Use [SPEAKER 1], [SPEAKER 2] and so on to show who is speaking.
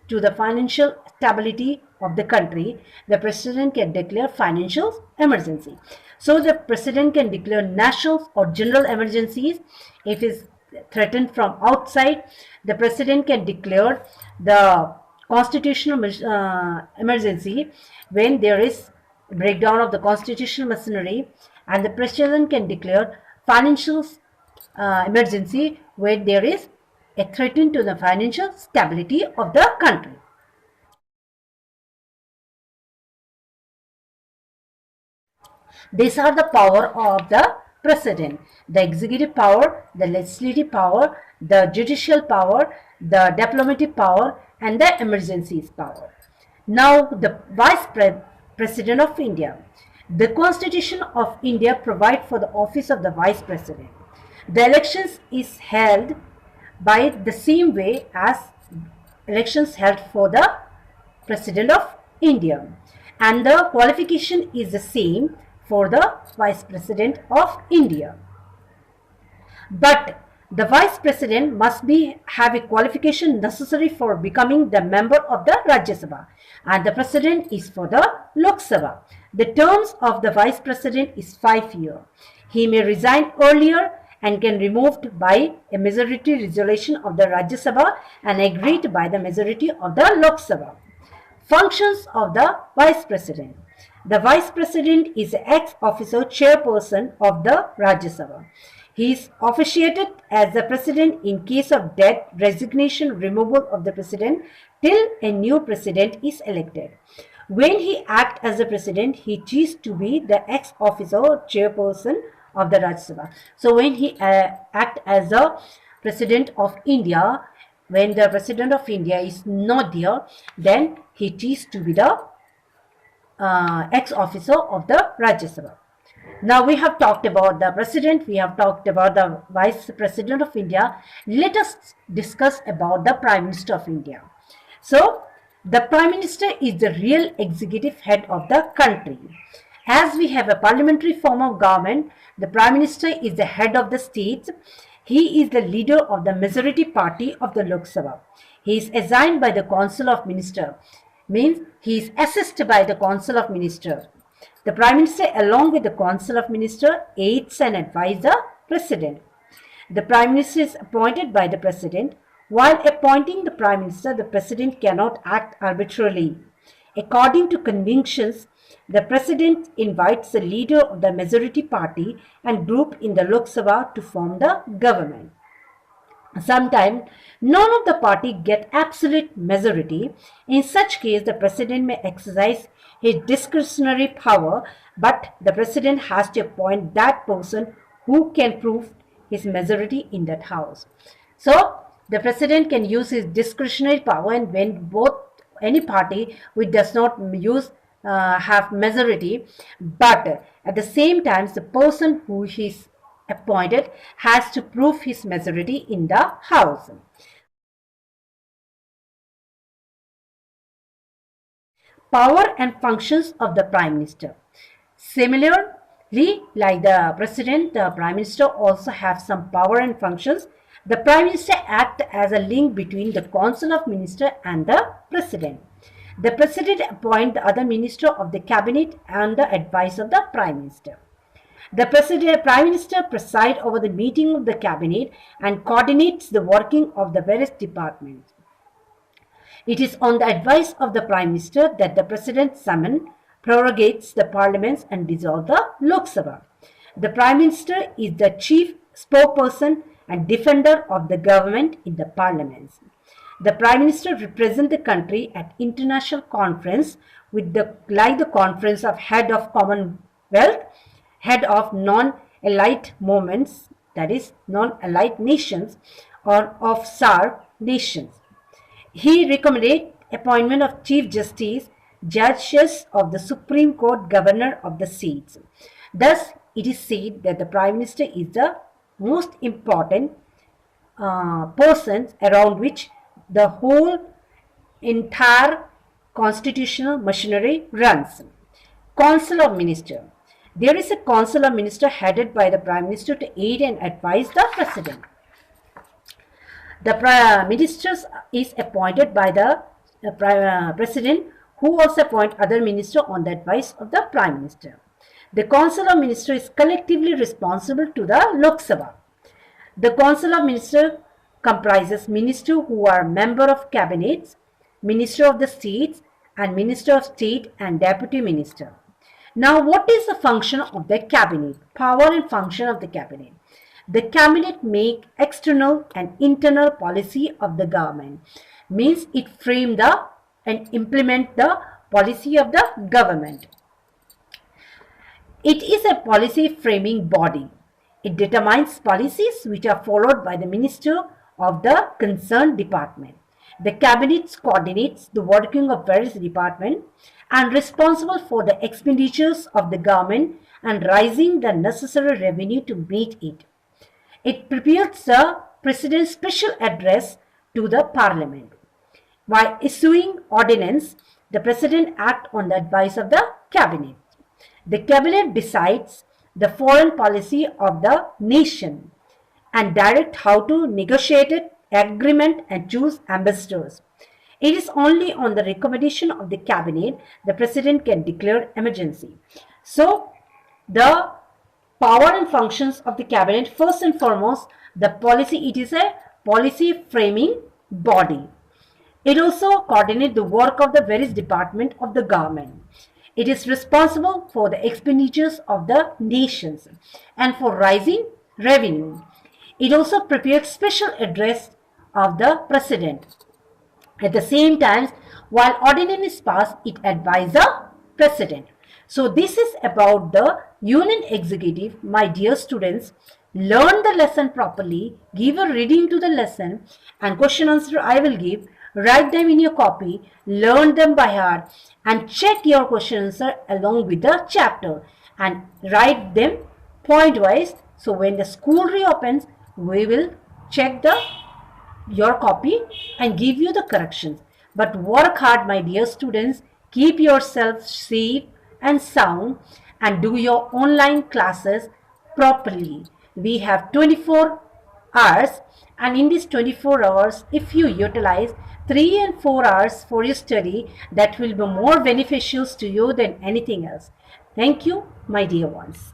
[SPEAKER 1] to the financial stability of the country, the president can declare financial emergency. So the president can declare national or general emergencies if it is threatened from outside. The president can declare the constitutional emergency when there is breakdown of the constitutional machinery, and the president can declare financial emergency when there is a threat to the financial stability of the country. These are the power of the president: the executive power, the legislative power, the judicial power, the diplomatic power, and the emergencies power. Now, the vice president of India. The Constitution of India provides for the office of the vice president. The elections is held by the same way as elections held for the president of India, and the qualification is the same for the vice president of India. But the vice president must have a qualification necessary for becoming the member of the Rajya Sabha, and the president is for the Lok Sabha. The terms of the vice president is 5 years. He may resign earlier and can be removed by a majority resolution of the Rajya Sabha and agreed by the majority of the Lok Sabha. Functions of the vice president. The vice president is the ex-officio chairperson of the Rajya Sabha. He is officiated as the president in case of death, resignation, removal of the president till a new president is elected. When he acts as the president, he ceases to be the ex-officio chairperson of the Rajya Sabha. So when he acts as the president of India, when the president of India is not there, then he ceases to be the ex-officio of the Rajya Sabha. Now we have talked about the president, we have talked about the vice president of India. Let us discuss about the prime minister of India. So the prime minister is the real executive head of the country. As we have a parliamentary form of government, the prime minister is the head of the state. He is the leader of the majority party of the Lok Sabha. He is assigned by the Council of Ministers, means he is assisted by the Council of Ministers. The Prime Minister, along with the Council of Ministers, aids and advises the President. The Prime Minister is appointed by the President. While appointing the Prime Minister, the President cannot act arbitrarily. According to conventions, the President invites the leader of the majority party and group in the Lok Sabha to form the government. Sometimes none of the party get absolute majority. In such case, the president may exercise his discretionary power, but the president has to appoint that person who can prove his majority in that house. So the president can use his discretionary power, and when any party which does not have majority, but at the same time the person who is appointed has to prove his majority in the house. Power and functions of the prime minister. Similarly, like the president, the prime minister also have some power and functions. The prime minister acts as a link between the council of ministers and the president. The president appoints the other minister of the cabinet and the advice of the prime minister. The prime minister presides over the meeting of the cabinet and coordinates the working of the various departments. It is on the advice of the prime minister that the president summons, prorogates the parliaments and dissolves the Lok Sabha. The prime minister is the chief spokesperson and defender of the government in the parliaments. The prime minister represents the country at international conference like the conference of head of Commonwealth, head of non-allied movements, that is non-allied nations, or of SAARC nations. He recommended appointment of Chief Justice, judges of the Supreme Court, governor of the states. Thus, it is said that the Prime Minister is the most important person around which the whole entire constitutional machinery runs. Council of Ministers. There is a Council of Ministers headed by the Prime Minister to aid and advise the President. The Prime Minister is appointed by the President, who also appoint other minister on the advice of the Prime Minister. The Council of Ministers is collectively responsible to the Lok Sabha. The Council of Ministers comprises ministers who are member of cabinets, minister of the states, and minister of state and deputy minister. Now, what is the function of the cabinet? Power and function of the cabinet. The cabinet make external and internal policy of the government. Means it frame the and implement the policy of the government. It is a policy framing body. It determines policies which are followed by the minister of the concerned department. The cabinet coordinates the working of various departments and responsible for the expenditures of the government and raising the necessary revenue to meet it. It prepares the President's special address to the Parliament. By issuing ordinance, the President acts on the advice of the Cabinet. The Cabinet decides the foreign policy of the nation and direct how to negotiate it, agreement and choose ambassadors. It is only on the recommendation of the Cabinet the President can declare emergency. So, the power and functions of the Cabinet, first and foremost, the policy, it is a policy framing body. It also coordinates the work of the various departments of the government. It is responsible for the expenditures of the nations and for raising revenue. It also prepares special address of the President. At the same time, while ordinance is passed, it advises the President. So this is about the Union Executive. My dear students, learn the lesson properly, give a reading to the lesson and question answer I will give. Write them in your copy, learn them by heart and check your question answer along with the chapter and write them point wise. So when the school reopens, we will check your copy and give you the corrections. But work hard, my dear students. Keep yourself safe and sound and do your online classes properly. We have 24 hours and in these 24 hours, if you utilize 3 and 4 hours for your study, that will be more beneficial to you than anything else. Thank you, my dear ones.